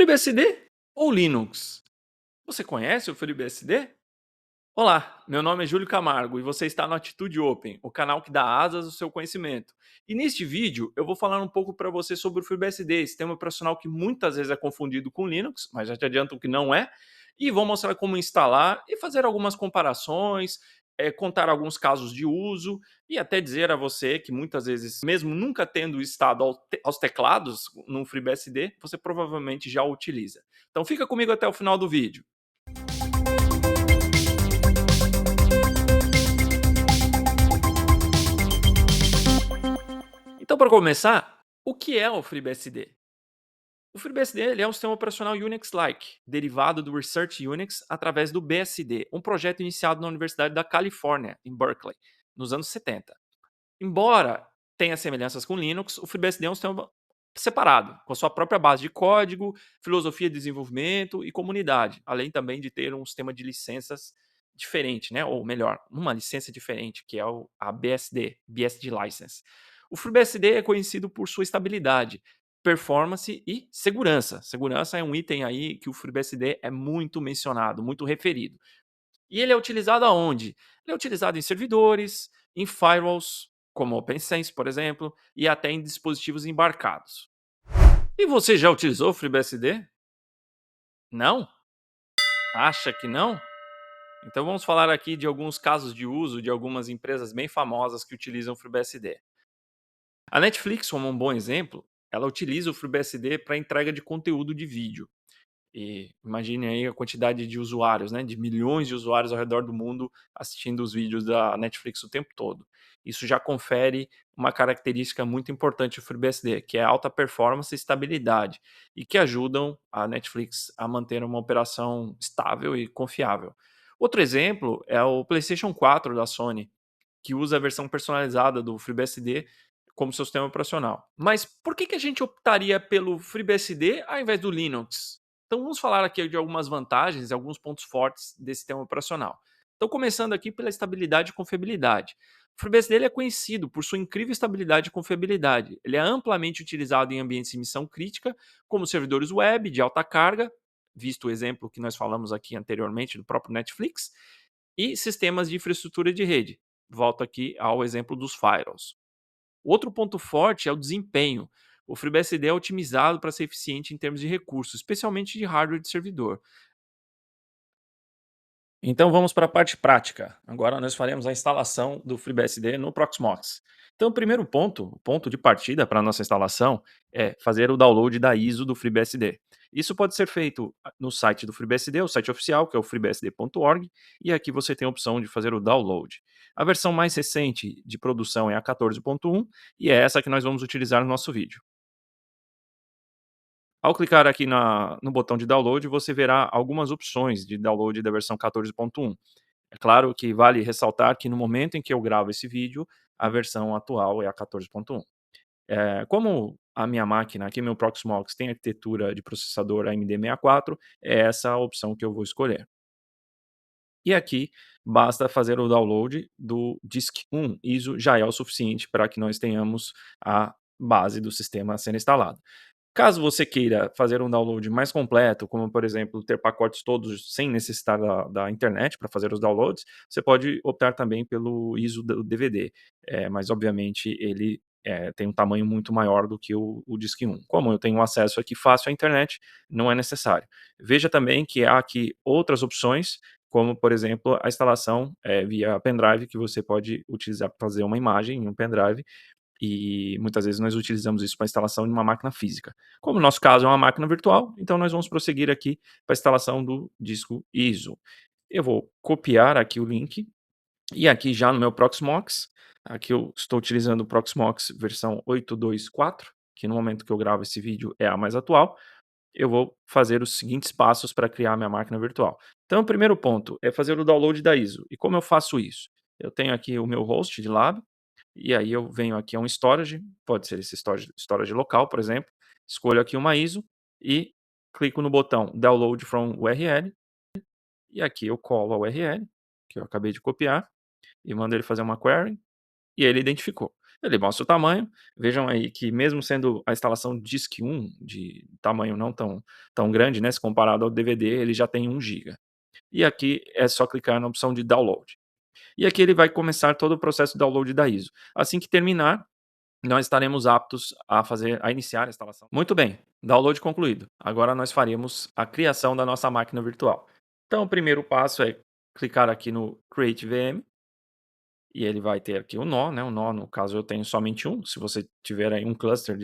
FreeBSD ou Linux? Você conhece o FreeBSD? Olá, meu nome é Júlio Camargo e você está no Atitude Open, o canal que dá asas ao seu conhecimento. E neste vídeo eu vou falar um pouco para você sobre o FreeBSD, sistema operacional que muitas vezes é confundido com Linux, mas já te adianto que não é. E vou mostrar como instalar e fazer algumas comparações, contar alguns casos de uso e até dizer a você que muitas vezes, mesmo nunca tendo estado aos teclados no FreeBSD, você provavelmente já o utiliza. Então fica comigo até o final do vídeo. Então, para começar, o que é o FreeBSD? O FreeBSD ele é um sistema operacional Unix-like, derivado do Research Unix através do BSD, um projeto iniciado na Universidade da Califórnia, em Berkeley, nos anos 70. Embora tenha semelhanças com Linux, o FreeBSD é um sistema separado, com a sua própria base de código, filosofia de desenvolvimento e comunidade, além também de ter um sistema de licenças diferente, né? Ou melhor, uma licença diferente, que é a BSD, BSD License. O FreeBSD é conhecido por sua estabilidade, performance e segurança. Segurança é um item aí que o FreeBSD é muito mencionado, muito referido. E ele é utilizado aonde? Ele é utilizado em servidores, em firewalls, como o OpenSense, por exemplo, e até em dispositivos embarcados. E você já utilizou o FreeBSD? Não? Acha que não? Então vamos falar aqui de alguns casos de uso de algumas empresas bem famosas que utilizam o FreeBSD. A Netflix, como um bom exemplo, ela utiliza o FreeBSD para entrega de conteúdo de vídeo. E imagine aí a quantidade de usuários, né, de milhões de usuários ao redor do mundo assistindo os vídeos da Netflix o tempo todo. Isso já confere uma característica muito importante do FreeBSD, que é a alta performance e estabilidade, e que ajudam a Netflix a manter uma operação estável e confiável. Outro exemplo é o PlayStation 4 da Sony, que usa a versão personalizada do FreeBSD como seu sistema operacional. Mas por que a gente optaria pelo FreeBSD ao invés do Linux? Então vamos falar aqui de algumas vantagens e alguns pontos fortes desse sistema operacional. Então começando aqui pela estabilidade e confiabilidade. O FreeBSD ele é conhecido por sua incrível estabilidade e confiabilidade. Ele é amplamente utilizado em ambientes de missão crítica, como servidores web de alta carga, visto o exemplo que nós falamos aqui anteriormente do próprio Netflix, e sistemas de infraestrutura de rede. Volto aqui ao exemplo dos firewalls. Outro ponto forte é o desempenho. O FreeBSD é otimizado para ser eficiente em termos de recursos, especialmente de hardware de servidor. Então vamos para a parte prática. Agora nós faremos a instalação do FreeBSD no Proxmox. Então o primeiro ponto, o ponto de partida para a nossa instalação é fazer o download da ISO do FreeBSD. Isso pode ser feito no site do FreeBSD, o site oficial, que é o freebsd.org, e aqui você tem a opção de fazer o download. A versão mais recente de produção é a 14.1 e é essa que nós vamos utilizar no nosso vídeo. Ao clicar aqui no botão de download, você verá algumas opções de download da versão 14.1. É claro que vale ressaltar que no momento em que eu gravo esse vídeo, a versão atual é a 14.1. Como a minha máquina aqui, meu Proxmox, tem arquitetura de processador AMD64, é essa a opção que eu vou escolher. E aqui basta fazer o download do Disk 1 ISO, já é o suficiente para que nós tenhamos a base do sistema sendo instalado. Caso você queira fazer um download mais completo, como por exemplo ter pacotes todos sem necessitar da internet para fazer os downloads, você pode optar também pelo ISO do DVD, mas obviamente ele tem um tamanho muito maior do que o Disk 1. Como eu tenho acesso aqui fácil à internet, não é necessário. Veja também que há aqui outras opções, como por exemplo a instalação via pendrive, que você pode utilizar para fazer uma imagem em um pendrive, e muitas vezes nós utilizamos isso para instalação de uma máquina física. Como no nosso caso é uma máquina virtual, então nós vamos prosseguir aqui para a instalação do disco ISO. Eu vou copiar aqui o link, e aqui já no meu Proxmox, aqui eu estou utilizando o Proxmox versão 8.2.4, que no momento que eu gravo esse vídeo é a mais atual. Eu vou fazer os seguintes passos para criar minha máquina virtual. Então o primeiro ponto é fazer o download da ISO. E como eu faço isso? Eu tenho aqui o meu host de lab, e aí eu venho aqui a um storage, pode ser esse storage local, por exemplo, escolho aqui uma ISO e clico no botão Download from URL, e aqui eu colo a URL, que eu acabei de copiar, e mando ele fazer uma query, e ele identificou. Ele mostra o tamanho, vejam aí que mesmo sendo a instalação Disk 1 de tamanho não tão grande, né, se comparado ao DVD, ele já tem 1 GB. E aqui é só clicar na opção de download. E aqui ele vai começar todo o processo de download da ISO. Assim que terminar, nós estaremos aptos a iniciar a instalação. Muito bem, download concluído. Agora nós faremos a criação da nossa máquina virtual. Então o primeiro passo é clicar aqui no Create VM, e ele vai ter aqui o nó, né, o nó no caso eu tenho somente um, se você tiver aí um cluster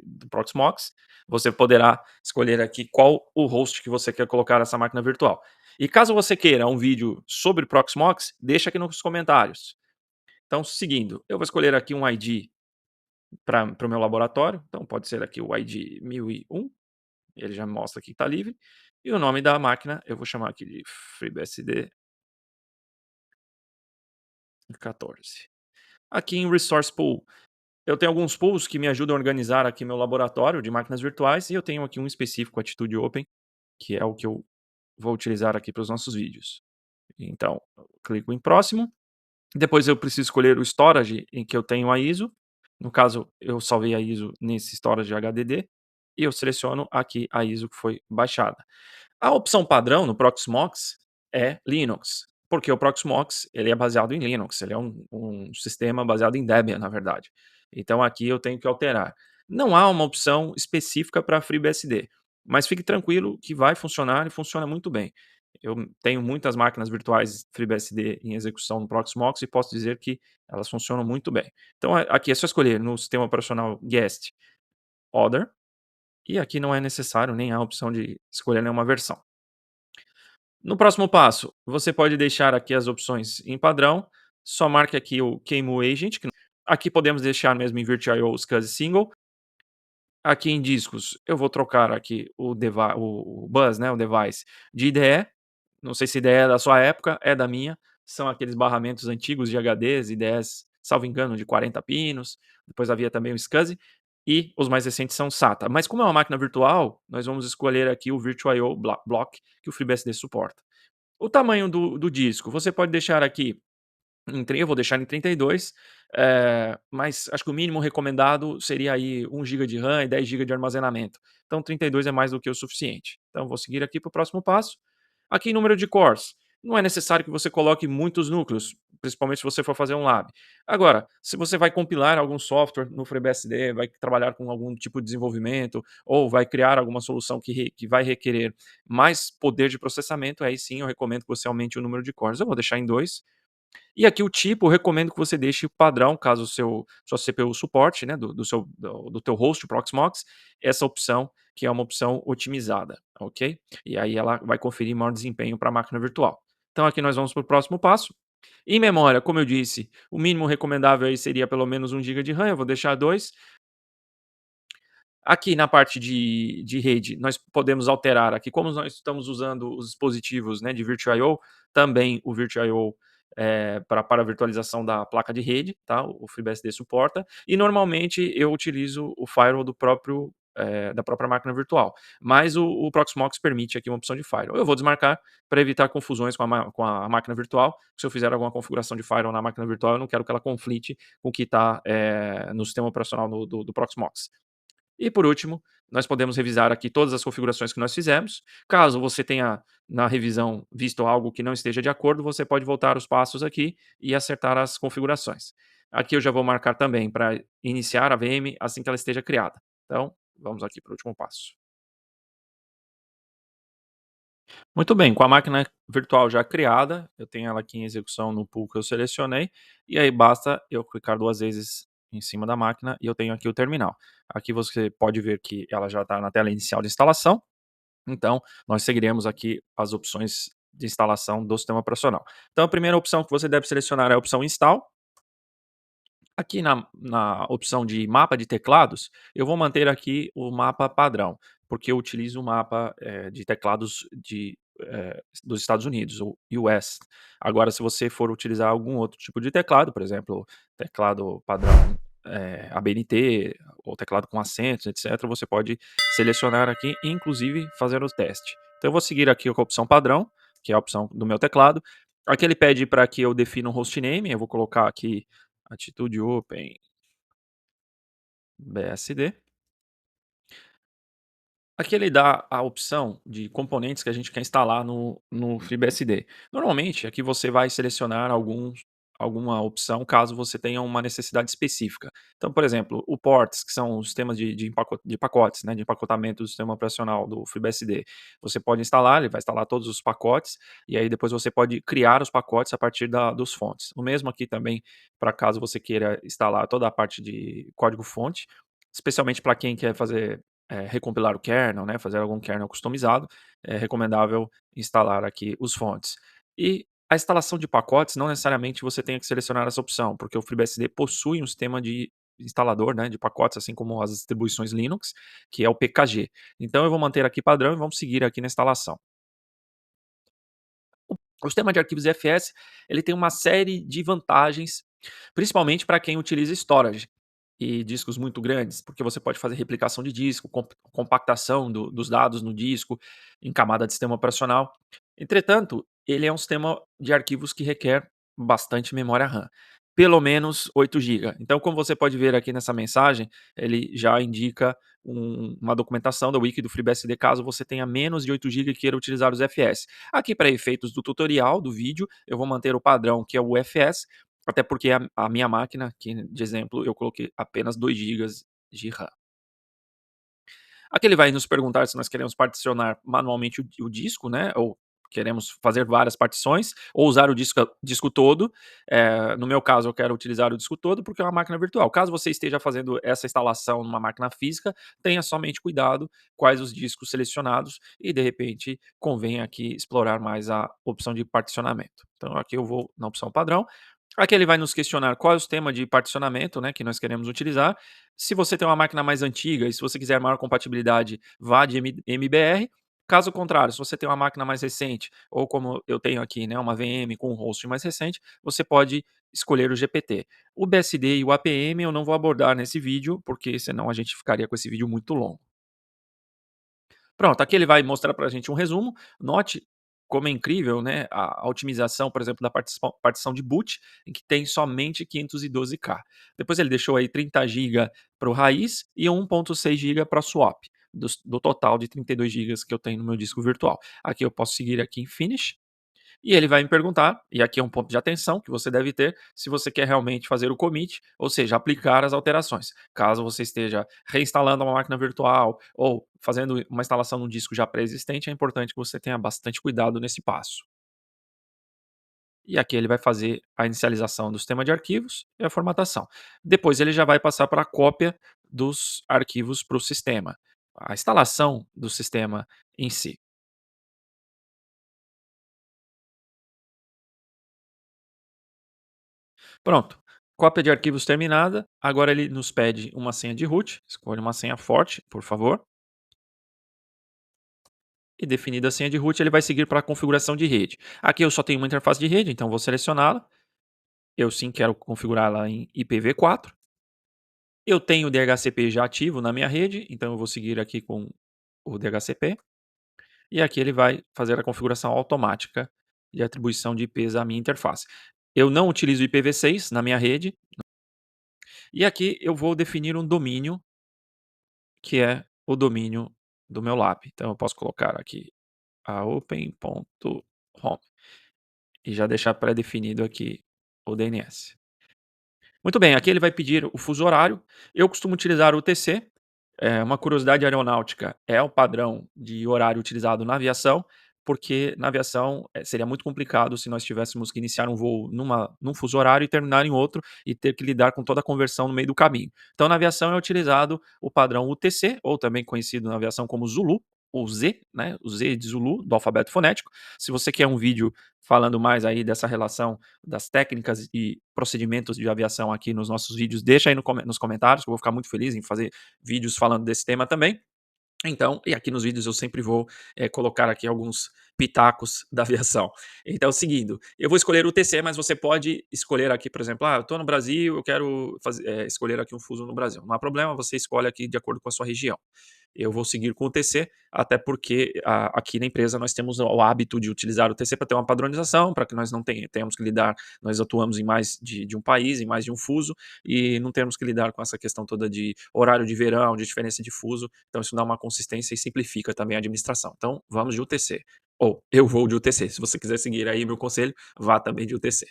do Proxmox, você poderá escolher aqui qual o host que você quer colocar essa máquina virtual. E caso você queira um vídeo sobre Proxmox, deixa aqui nos comentários. Então seguindo, eu vou escolher aqui um ID para o meu laboratório, então pode ser aqui o ID 1001, ele já me mostra aqui que está livre, e o nome da máquina eu vou chamar aqui de FreeBSD 14. Aqui em Resource Pool, eu tenho alguns pools que me ajudam a organizar aqui meu laboratório de máquinas virtuais e eu tenho aqui um específico, Atitude Open, que é o que eu vou utilizar aqui para os nossos vídeos. Então, eu clico em próximo, depois eu preciso escolher o storage em que eu tenho a ISO, no caso eu salvei a ISO nesse storage HDD, e eu seleciono aqui a ISO que foi baixada. A opção padrão no Proxmox é Linux, porque o Proxmox ele é baseado em Linux, ele é um sistema baseado em Debian, na verdade. Então aqui eu tenho que alterar. Não há uma opção específica para FreeBSD, mas fique tranquilo que vai funcionar e funciona muito bem. Eu tenho muitas máquinas virtuais FreeBSD em execução no Proxmox e posso dizer que elas funcionam muito bem. Então aqui é só escolher no sistema operacional Guest Other, e aqui não é necessário nem a opção de escolher nenhuma versão. No próximo passo, você pode deixar aqui as opções em padrão, só marque aqui o QEMU Agent, aqui podemos deixar mesmo em VirtualIO SCSI Single. Aqui em discos, eu vou trocar aqui o bus, né, o device de IDE, não sei se IDE é da sua época, é da minha, são aqueles barramentos antigos de HDs, IDEs, salvo engano, de 40 pinos, depois havia também o SCSI, e os mais recentes são SATA. Mas como é uma máquina virtual, nós vamos escolher aqui o VirtualIO Block, que o FreeBSD suporta. O tamanho do disco, você pode deixar aqui eu vou deixar em 32, mas acho que o mínimo recomendado seria aí 1 GB de RAM e 10 GB de armazenamento. Então 32 é mais do que o suficiente. Então vou seguir aqui para o próximo passo. Aqui em número de cores, não é necessário que você coloque muitos núcleos, principalmente se você for fazer um lab. Agora, se você vai compilar algum software no FreeBSD, vai trabalhar com algum tipo de desenvolvimento, ou vai criar alguma solução que vai requerer mais poder de processamento, aí sim eu recomendo que você aumente o número de cores. Eu vou deixar em 2. E aqui o tipo, eu recomendo que você deixe o padrão, caso o sua CPU suporte, né, do teu host Proxmox, essa opção, que é uma opção otimizada, ok? E aí ela vai conferir maior desempenho para a máquina virtual. Então aqui nós vamos para o próximo passo. Em memória, como eu disse, o mínimo recomendável aí seria pelo menos 1 GB de RAM, eu vou deixar 2. Aqui na parte de rede, nós podemos alterar aqui, como nós estamos usando os dispositivos, né, de VirtualIO, também o VirtualIO, para a virtualização da placa de rede, tá, o FreeBSD suporta, e normalmente eu utilizo o firewall da própria máquina virtual, mas o Proxmox permite aqui uma opção de firewall. Eu vou desmarcar para evitar confusões com a máquina virtual. Se eu fizer alguma configuração de firewall na máquina virtual, eu não quero que ela conflite com o que está no sistema operacional do Proxmox. E por último, nós podemos revisar aqui todas as configurações que nós fizemos. Caso você tenha na revisão visto algo que não esteja de acordo, você pode voltar os passos aqui e acertar as configurações. Aqui eu já vou marcar também para iniciar a VM assim que ela esteja criada. Então, vamos aqui para o último passo. Muito bem, com a máquina virtual já criada, eu tenho ela aqui em execução no pool que eu selecionei, e aí basta eu clicar 2 vezes em cima da máquina e eu tenho aqui o terminal. Aqui você pode ver que ela já está na tela inicial de instalação, então nós seguiremos aqui as opções de instalação do sistema operacional. Então a primeira opção que você deve selecionar é a opção Install. Aqui na opção de mapa de teclados, eu vou manter aqui o mapa padrão, porque eu utilizo o mapa, de teclados dos Estados Unidos, o US. Agora se você for utilizar algum outro tipo de teclado, por exemplo, teclado padrão, ABNT, ou teclado com acentos, etcétera, você pode selecionar aqui e inclusive fazer o teste. Então eu vou seguir aqui com a opção padrão, que é a opção do meu teclado. Aqui ele pede para que eu defina um hostname, eu vou colocar aqui Atitude Open BSD. Aqui ele dá a opção de componentes que a gente quer instalar no FreeBSD. Normalmente, aqui você vai selecionar alguma opção caso você tenha uma necessidade específica. Então, por exemplo, o ports, que são os sistemas de pacotes, né, de empacotamento do sistema operacional do FreeBSD. Você pode instalar, ele vai instalar todos os pacotes, e aí depois você pode criar os pacotes a partir dos fontes. O mesmo aqui também, para caso você queira instalar toda a parte de código-fonte, especialmente para quem quer fazer recompilar o kernel, né, fazer algum kernel customizado, é recomendável instalar aqui os fontes. E a instalação de pacotes, não necessariamente você tenha que selecionar essa opção, porque o FreeBSD possui um sistema de instalador, né, de pacotes, assim como as distribuições Linux, que é o PKG. Então eu vou manter aqui padrão e vamos seguir aqui na instalação. O sistema de arquivos IFS, ele tem uma série de vantagens, principalmente para quem utiliza storage e discos muito grandes, porque você pode fazer replicação de disco, compactação dos dados no disco, em camada de sistema operacional. Entretanto, ele é um sistema de arquivos que requer bastante memória RAM, pelo menos 8 GB. Então, como você pode ver aqui nessa mensagem, ele já indica uma documentação da wiki do FreeBSD caso você tenha menos de 8 GB e queira utilizar os FS. Aqui, para efeitos do tutorial, do vídeo, eu vou manter o padrão, que é o FS, até porque a minha máquina, aqui de exemplo, eu coloquei apenas 2 gigas de RAM. Aqui ele vai nos perguntar se nós queremos particionar manualmente o disco, né, ou queremos fazer várias partições, ou usar o disco todo. No meu caso, eu quero utilizar o disco todo, porque é uma máquina virtual. Caso você esteja fazendo essa instalação numa máquina física, tenha somente cuidado quais os discos selecionados e, de repente, convém aqui explorar mais a opção de particionamento. Então aqui eu vou na opção padrão. Aqui ele vai nos questionar qual é o sistema de particionamento, né, que nós queremos utilizar. Se você tem uma máquina mais antiga e se você quiser maior compatibilidade, vá de MBR. Caso contrário, se você tem uma máquina mais recente, ou como eu tenho aqui, né, uma VM com um host mais recente, você pode escolher o GPT. O BSD e o APM eu não vou abordar nesse vídeo, porque senão a gente ficaria com esse vídeo muito longo. Pronto, aqui ele vai mostrar para a gente um resumo. Note como é incrível, né, a otimização, por exemplo, da partição de boot, em que tem somente 512K. Depois ele deixou aí 30 GB para o raiz e 1.6 GB para swap, do total de 32 GB que eu tenho no meu disco virtual. Aqui eu posso seguir aqui em Finish, e ele vai me perguntar, e aqui é um ponto de atenção que você deve ter, se você quer realmente fazer o commit, ou seja, aplicar as alterações. Caso você esteja reinstalando uma máquina virtual ou fazendo uma instalação num disco já pré-existente, é importante que você tenha bastante cuidado nesse passo. E aqui ele vai fazer a inicialização do sistema de arquivos e a formatação. Depois ele já vai passar para a cópia dos arquivos para o sistema, a instalação do sistema em si. Pronto. Cópia de arquivos terminada. Agora ele nos pede uma senha de root. Escolha uma senha forte, por favor. E definida a senha de root, ele vai seguir para a configuração de rede. Aqui eu só tenho uma interface de rede, então vou selecioná-la. Eu sim quero configurá-la em IPv4. Eu tenho o DHCP já ativo na minha rede, então eu vou seguir aqui com o DHCP. E aqui ele vai fazer a configuração automática de atribuição de IPs à minha interface. Eu não utilizo IPv6 na minha rede. E aqui eu vou definir um domínio que é o domínio do meu lab. Então eu posso colocar aqui a open.home e já deixar pré-definido aqui o DNS. Muito bem, aqui ele vai pedir o fuso horário. Eu costumo utilizar o UTC. Uma curiosidade aeronáutica, é o padrão de horário utilizado na aviação, porque na aviação seria muito complicado se nós tivéssemos que iniciar um voo num fuso horário e terminar em outro e ter que lidar com toda a conversão no meio do caminho. Então, na aviação é utilizado o padrão UTC, ou também conhecido na aviação como Zulu, ou Z, né? O Z de Zulu, do alfabeto fonético. Se você quer um vídeo falando mais aí dessa relação das técnicas e procedimentos de aviação aqui nos nossos vídeos, deixa aí nos comentários, que eu vou ficar muito feliz em fazer vídeos falando desse tema também. Então, e aqui nos vídeos eu sempre vou colocar aqui alguns pitacos da aviação. Então, seguindo, eu vou escolher o TC, mas você pode escolher aqui, por exemplo, eu estou no Brasil, eu quero escolher aqui um fuso no Brasil. Não há problema, você escolhe aqui de acordo com a sua região. eu vou seguir com o TC, até porque aqui na empresa nós temos o hábito de utilizar o TC para ter uma padronização, para que nós não tenhamos que lidar, nós atuamos em mais de um país, em mais de um fuso, e não temos que lidar com essa questão toda de horário de verão, de diferença de fuso, então isso dá uma consistência e simplifica também a administração. Então vamos de UTC, ou eu vou de UTC, se você quiser seguir aí meu conselho, vá também de UTC.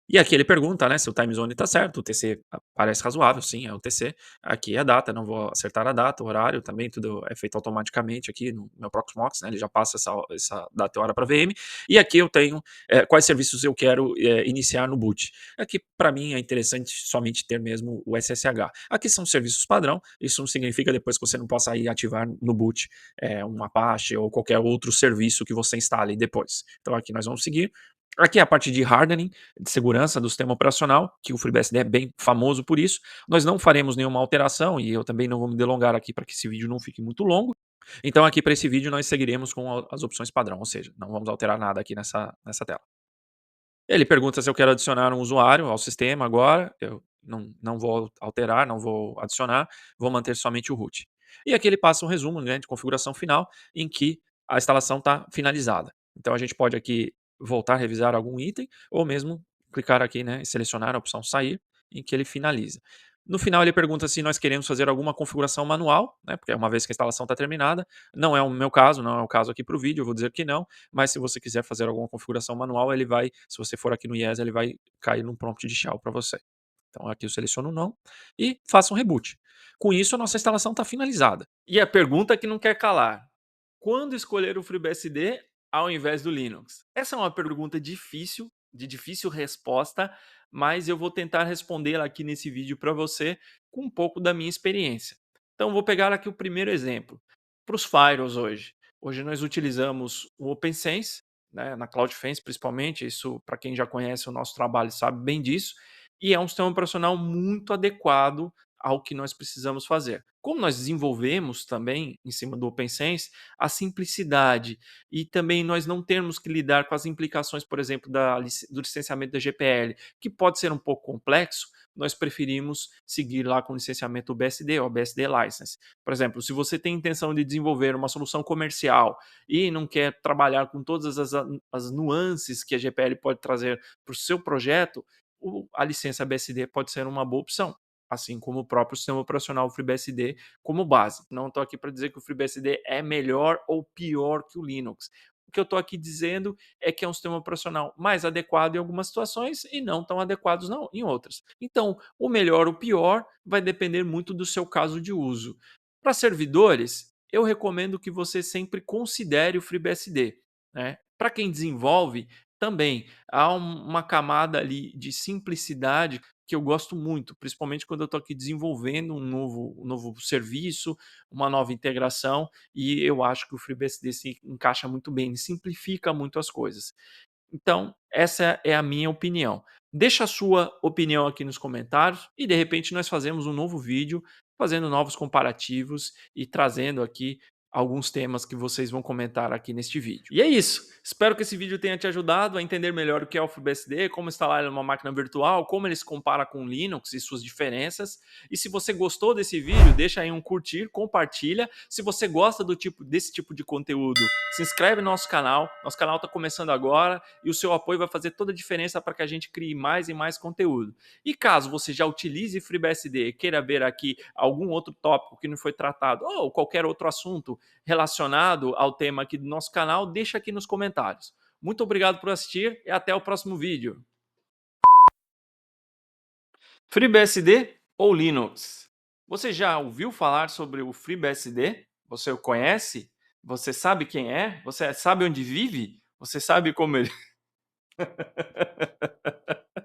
E aqui ele pergunta, né, se o time zone está certo, o TC parece razoável, sim, é o TC. Aqui é a data, não vou acertar a data, o horário também, tudo é feito automaticamente aqui no meu Proxmox, né, ele já passa essa data e hora para VM. E aqui eu tenho quais serviços eu quero iniciar no boot. Aqui, para mim, é interessante somente ter mesmo o SSH. Aqui são serviços padrão, isso não significa depois que você não possa ir ativar no boot um Apache ou qualquer outro serviço que você instale depois. Então aqui nós vamos seguir. Aqui é a parte de hardening, de segurança do sistema operacional, que o FreeBSD é bem famoso por isso. Nós não faremos nenhuma alteração e eu também não vou me delongar aqui para que esse vídeo não fique muito longo. Então aqui para esse vídeo nós seguiremos com as opções padrão, ou seja, não vamos alterar nada aqui nessa tela. Ele pergunta se eu quero adicionar um usuário ao sistema agora, eu não vou alterar, não vou adicionar, vou manter somente o root. E aqui ele passa um resumo, né, de configuração final, em que a instalação está finalizada. Então a gente pode aqui voltar a revisar algum item, ou mesmo clicar aqui, né, e selecionar a opção sair, em que ele finaliza. No final ele pergunta se nós queremos fazer alguma configuração manual, né, porque uma vez que a instalação está terminada, não é o meu caso, não é o caso aqui para o vídeo, eu vou dizer que não, mas se você quiser fazer alguma configuração manual, ele vai, se você for aqui no IES, ele vai cair num prompt de shell para você. Então aqui eu seleciono não e faço um reboot. Com isso, a nossa instalação está finalizada. E a pergunta que não quer calar: quando escolher o FreeBSD ao invés do Linux? Essa é uma pergunta difícil, de difícil resposta, mas eu vou tentar respondê-la aqui nesse vídeo para você com um pouco da minha experiência. Então vou pegar aqui o primeiro exemplo. Para os firewalls hoje. Hoje nós utilizamos o OpenSense, né, na CloudFence principalmente, isso para quem já conhece o nosso trabalho sabe bem disso, e é um sistema operacional muito adequado ao que nós precisamos fazer. Como nós desenvolvemos também em cima do OpenSense, a simplicidade e também nós não termos que lidar com as implicações, por exemplo, do licenciamento da GPL, que pode ser um pouco complexo, nós preferimos seguir lá com o licenciamento BSD ou BSD License. Por exemplo, se você tem intenção de desenvolver uma solução comercial e não quer trabalhar com todas as nuances que a GPL pode trazer para o seu projeto, a licença BSD pode ser uma boa opção, assim como o próprio sistema operacional FreeBSD como base. Não estou aqui para dizer que o FreeBSD é melhor ou pior que o Linux. O que eu estou aqui dizendo é que é um sistema operacional mais adequado em algumas situações e não tão adequados não, em outras. Então, o melhor ou pior vai depender muito do seu caso de uso. Para servidores, eu recomendo que você sempre considere o FreeBSD. Né? Para quem desenvolve, também há uma camada ali de simplicidade que eu gosto muito, principalmente quando eu estou aqui desenvolvendo um novo serviço, uma nova integração, e eu acho que o FreeBSD se encaixa muito bem, ele simplifica muito as coisas. Então, essa é a minha opinião. Deixa a sua opinião aqui nos comentários e de repente nós fazemos um novo vídeo, fazendo novos comparativos e trazendo aqui alguns temas que vocês vão comentar aqui neste vídeo. E é isso. Espero que esse vídeo tenha te ajudado a entender melhor o que é o FreeBSD, como instalar ele numa máquina virtual, como ele se compara com o Linux e suas diferenças. E se você gostou desse vídeo, deixa aí um curtir, compartilha. Se você gosta desse tipo de conteúdo, se inscreve no nosso canal. Nosso canal está começando agora e o seu apoio vai fazer toda a diferença para que a gente crie mais e mais conteúdo. E caso você já utilize FreeBSD e queira ver aqui algum outro tópico que não foi tratado ou qualquer outro assunto relacionado ao tema aqui do nosso canal, deixa aqui nos comentários. Muito obrigado por assistir e até o próximo vídeo. FreeBSD ou Linux? Você já ouviu falar sobre o FreeBSD? Você o conhece? Você sabe quem é? Você sabe onde vive? Você sabe como ele